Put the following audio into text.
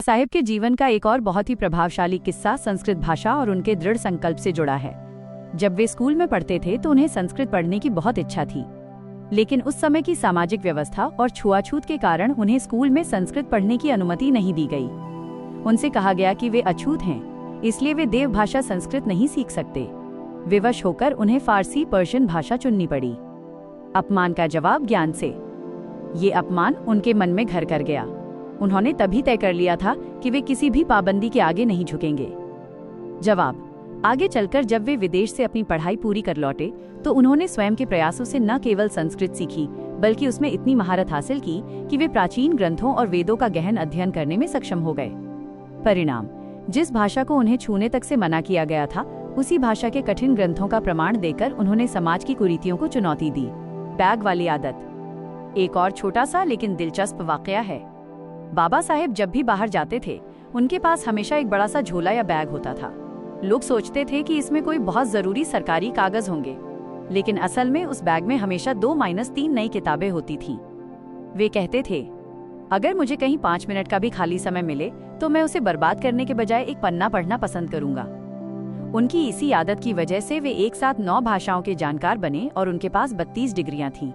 साहिब के जीवन का एक और बहुत ही प्रभावशाली किस्सा संस्कृत भाषा और उनके दृढ़ संकल्प से जुड़ा है। जब वे स्कूल में पढ़ते थे तो उन्हें संस्कृत पढ़ने की बहुत इच्छा थी, लेकिन उस समय की सामाजिक व्यवस्था और छुआछूत के कारण उन्हें स्कूल में संस्कृत पढ़ने की अनुमति नहीं दी गई। उनसे कहा गया कि वे अछूत हैं, इसलिए वे देव भाषा संस्कृत नहीं सीख सकते। विवश होकर उन्हें फारसी पर्शियन भाषा चुननी पड़ी। अपमान का जवाब ज्ञान से। ये अपमान उनके मन में घर कर गया। उन्होंने तभी तय कर लिया था कि वे किसी भी पाबंदी के आगे नहीं झुकेंगे। जवाब। आगे चलकर जब वे विदेश से अपनी पढ़ाई पूरी कर लौटे तो उन्होंने स्वयं के प्रयासों से न केवल संस्कृत सीखी बल्कि उसमें इतनी महारत हासिल की कि वे प्राचीन ग्रंथों और वेदों का गहन अध्ययन करने में सक्षम हो गए। परिणाम, जिस भाषा को उन्हें छूने तक से मना किया गया था, उसी भाषा के कठिन ग्रंथों का प्रमाण देकर उन्होंने समाज की कुरीतियों को चुनौती दी। बैग वाली आदत। एक और छोटा सा लेकिन दिलचस्प वाकया है। बाबा साहेब जब भी बाहर जाते थे, उनके पास हमेशा एक बड़ा सा झोला या बैग होता था। लोग सोचते थे कि इसमें कोई बहुत जरूरी सरकारी कागज होंगे, लेकिन असल में उस बैग में हमेशा 2-3 नई किताबें होती थीं। वे कहते थे, अगर मुझे कहीं 5 मिनट का भी खाली समय मिले तो मैं उसे बर्बाद करने के बजाय एक पन्ना पढ़ना पसंद करूंगा। उनकी इसी आदत की वजह से वे एक साथ 9 भाषाओं के जानकार बने और उनके पास 32 डिग्रियां थीं।